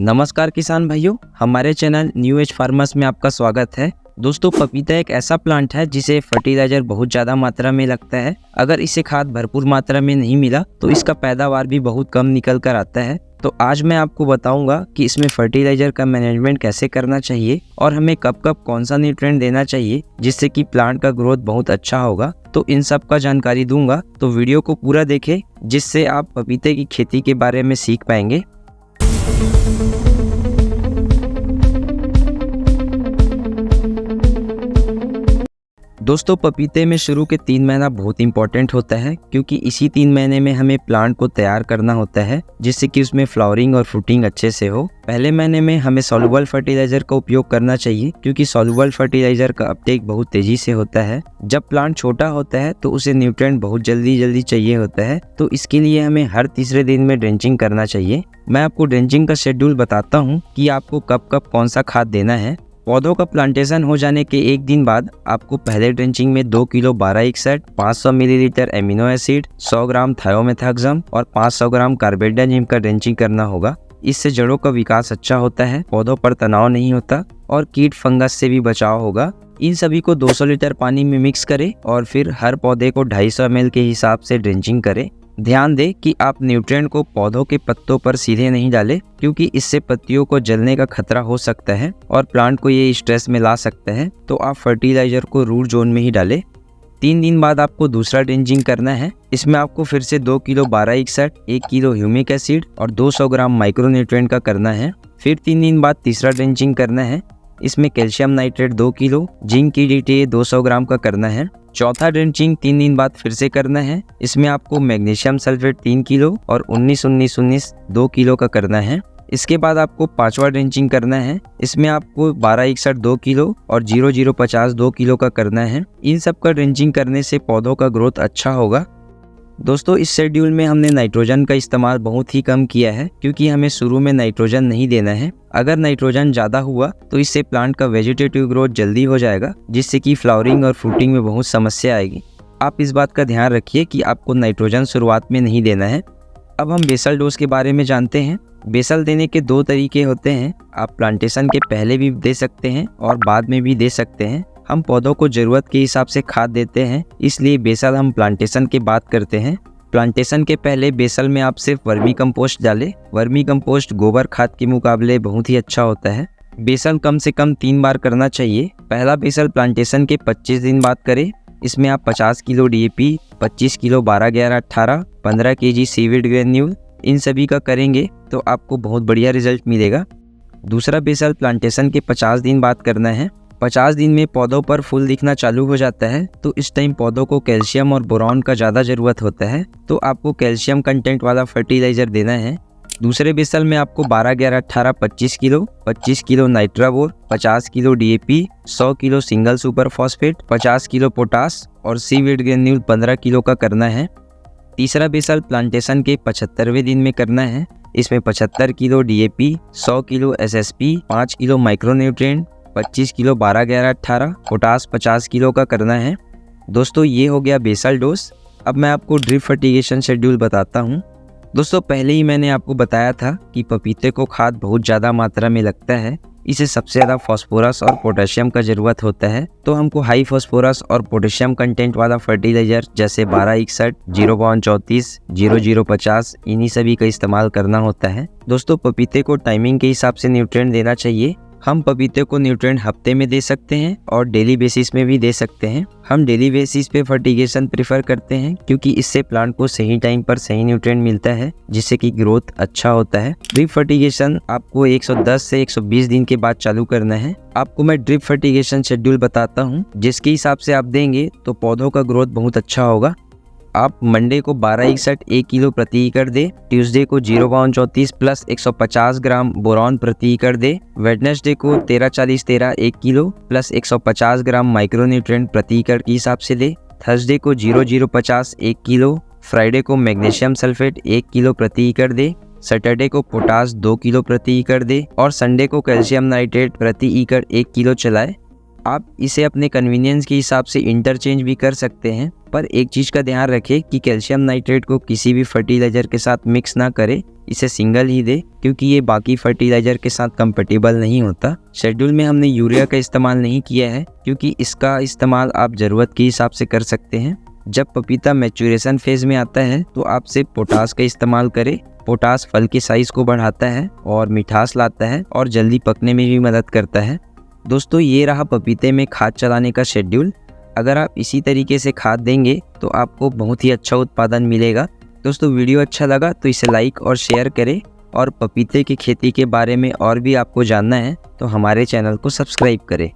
नमस्कार किसान भाइयों, हमारे चैनल न्यू एज फार्मर्स में आपका स्वागत है। दोस्तों, पपीता एक ऐसा प्लांट है जिसे फर्टिलाइजर बहुत ज़्यादा मात्रा में लगता है। अगर इसे खाद भरपूर मात्रा में नहीं मिला तो इसका पैदावार भी बहुत कम निकल कर आता है। तो आज मैं आपको बताऊंगा कि इसमें फर्टिलाइजर का मैनेजमेंट कैसे करना चाहिए और हमें कब कब कौन सा न्यूट्रिएंट देना चाहिए जिससे कि प्लांट का ग्रोथ बहुत अच्छा होगा। तो इन सब का जानकारी दूंगा, तो वीडियो को पूरा देखें जिससे आप पपीते की खेती के बारे में सीख पाएंगे। दोस्तों, पपीते में शुरू के 3 महीना बहुत इंपॉर्टेंट होता है क्योंकि इसी 3 महीने में हमें प्लांट को तैयार करना होता है जिससे कि उसमें फ्लावरिंग और फ्रूटिंग अच्छे से हो। पहले महीने में हमें सॉल्युबल फर्टिलाइजर का उपयोग करना चाहिए क्योंकि सॉल्युबल फर्टिलाइजर का अपटेक बहुत तेजी से होता है। जब प्लांट छोटा होता है तो उसे न्यूट्रिएंट बहुत जल्दी चाहिए होता है, तो इसके लिए हमें हर तीसरे दिन में ड्रेंचिंग करना चाहिए। मैं आपको ड्रेंचिंग का शेड्यूल बताता हूँ कि आपको कब कब कौन सा खाद देना है। पौधों का प्लांटेशन हो जाने के 1 दिन बाद आपको पहले ड्रेंचिंग में 2 किलो 1261, 500 मिलीलीटर एमिनो एसिड, 100 ग्राम थायोमेथाक्सम और 500 ग्राम कार्बेंडाजिम का ड्रेंचिंग करना होगा। इससे जड़ों का विकास अच्छा होता है, पौधों पर तनाव नहीं होता और कीट फंगस से भी बचाव होगा। इन सभी को 200 लीटर पानी में मिक्स करें और फिर हर पौधे को 250 ml के हिसाब से ड्रेंचिंग करें। ध्यान दें कि आप न्यूट्रिएंट को पौधों के पत्तों पर सीधे नहीं डालें क्योंकि इससे पत्तियों को जलने का खतरा हो सकता है और प्लांट को ये स्ट्रेस में ला सकता है। तो आप फर्टिलाइजर को रूट जोन में ही डालें। 3 दिन बाद आपको दूसरा ड्रेंचिंग करना है। इसमें आपको फिर से 2 किलो 1261, 1 किलो ह्यूमिक एसिड और 200 ग्राम माइक्रोन्यूट्रिएंट का करना है। फिर 3 दिन बाद तीसरा ड्रेंचिंग करना है। इसमें कैल्शियम नाइट्रेट 2 किलो, जिंक की DTA 200 ग्राम का करना है। चौथा ड्रेंचिंग 3 दिन बाद फिर से करना है। इसमें आपको मैग्नीशियम सल्फेट 3 किलो और 19-19-19 2 किलो का करना है। इसके बाद आपको 5वां ड्रेंचिंग करना है। इसमें आपको 1261 2 किलो और 0050 2 किलो का करना है। इन सब का ड्रेंचिंग करने से पौधों का ग्रोथ अच्छा होगा। दोस्तों, इस शेड्यूल में हमने नाइट्रोजन का इस्तेमाल बहुत ही कम किया है क्योंकि हमें शुरू में नाइट्रोजन नहीं देना है। अगर नाइट्रोजन ज़्यादा हुआ तो इससे प्लांट का वेजिटेटिव ग्रोथ जल्दी हो जाएगा जिससे कि फ्लावरिंग और फ्रूटिंग में बहुत समस्या आएगी। आप इस बात का ध्यान रखिए कि आपको नाइट्रोजन शुरुआत में नहीं देना है। अब हम बेसल डोज के बारे में जानते हैं। बेसल देने के 2 तरीके होते हैं। आप प्लांटेशन के पहले भी दे सकते हैं और बाद में भी दे सकते हैं। हम पौधों को ज़रूरत के हिसाब से खाद देते हैं, इसलिए बेसल हम प्लांटेशन के बाद करते हैं। प्लांटेशन के पहले बेसल में आप सिर्फ वर्मी कंपोस्ट डालें। वर्मी कंपोस्ट गोबर खाद के मुकाबले बहुत ही अच्छा होता है। बेसल कम से कम 3 बार करना चाहिए। पहला बेसल प्लांटेशन के 25 दिन बाद करें। इसमें आप 50 kilo DAP, 25 kilo 12-11-18, 15 kg seaweed granule इन सभी का करेंगे तो आपको बहुत बढ़िया रिजल्ट मिलेगा। दूसरा बेसल प्लांटेशन के 50 दिन बाद करना है। 50 दिन में पौधों पर फूल दिखना चालू हो जाता है, तो इस टाइम पौधों को कैल्शियम और बोरॉन का ज़्यादा ज़रूरत होता है, तो आपको कैल्शियम कंटेंट वाला फर्टिलाइजर देना है। दूसरे बेसल में आपको 12-11-18 25 kilo Nitrabor, 50 kilo DAP, 100 kilo single super phosphate, 50 kilo potash और सीविड ग्रेन्यूल 15 किलो का करना है। तीसरा बेसल प्लांटेशन के 75वें दिन में करना है। इसमें 75 kilo DAP, 100 kilo SSP, 5 kilo micronutrient, 25 kilo 12-11-18, potash 50 kilo का करना है। दोस्तों, ये हो गया बेसल डोज। अब मैं आपको ड्रिप फर्टिगेशन शेड्यूल बताता हूँ। दोस्तों, पहले ही मैंने आपको बताया था कि पपीते को खाद बहुत ज़्यादा मात्रा में लगता है। इसे सबसे ज़्यादा फास्फोरस और पोटेशियम का ज़रूरत होता है, तो हमको हाई फास्फोरस और पोटेशियम कंटेंट वाला फर्टिलाइजर जैसे 1261, 0-34, 0050 इन्हीं सभी का इस्तेमाल करना होता है। दोस्तों, पपीते को टाइमिंग के हिसाब से न्यूट्रिएंट देना चाहिए। हम पपीते को न्यूट्रिएंट हफ्ते में दे सकते हैं और डेली बेसिस में भी दे सकते हैं। हम डेली बेसिस पे फर्टिगेशन प्रेफर करते हैं क्योंकि इससे प्लांट को सही टाइम पर सही न्यूट्रिएंट मिलता है जिससे कि ग्रोथ अच्छा होता है। ड्रिप फर्टिगेशन आपको 110 से 120 दिन के बाद चालू करना है। आपको मैं ड्रिप फर्टिगेशन शेड्यूल बताता हूँ, जिसके हिसाब से आप देंगे तो पौधों का ग्रोथ बहुत अच्छा होगा। आप मंडे को 1261 1 किलो प्रति एकड़ दे, ट्यूसडे को 0-34 प्लस 150 ग्राम बोरॉन प्रति एकड़ दे, वेडनेसडे को 13-40-13 1 किलो प्लस 150 ग्राम माइक्रोन्यूट्रिएंट प्रति एकड़ के हिसाब से दे, थर्सडे को 0050 1 किलो, फ्राइडे को मैग्नीशियम सल्फेट 1 किलो प्रति एकड़ दे, सैटरडे को पोटास 2 किलो प्रति एकड़ दे और संडे को कैल्शियम नाइट्रेट प्रति एकड़ 1 किलो चलाए। आप इसे अपने कन्वीनियंस के हिसाब से इंटरचेंज भी कर सकते हैं, पर एक चीज़ का ध्यान रखें कि कैल्शियम नाइट्रेट को किसी भी फर्टिलाइज़र के साथ मिक्स ना करें, इसे सिंगल ही दे, क्योंकि ये बाकी फर्टिलाइज़र के साथ कंपेटिबल नहीं होता। शेड्यूल में हमने यूरिया का इस्तेमाल नहीं किया है, क्योंकि इसका इस्तेमाल आप ज़रूरत के हिसाब से कर सकते हैं। जब पपीता मैच्योरेशन फेज़ में आता है तो आप सिर्फ पोटास का इस्तेमाल करें। पोटास फल के साइज़ को बढ़ाता है और मिठास लाता है और जल्दी पकने में भी मदद करता है। दोस्तों, ये रहा पपीते में खाद चलाने का शेड्यूल। अगर आप इसी तरीके से खाद देंगे तो आपको बहुत ही अच्छा उत्पादन मिलेगा। दोस्तों, वीडियो अच्छा लगा तो इसे लाइक और शेयर करें, और पपीते की खेती के बारे में और भी आपको जानना है तो हमारे चैनल को सब्सक्राइब करें।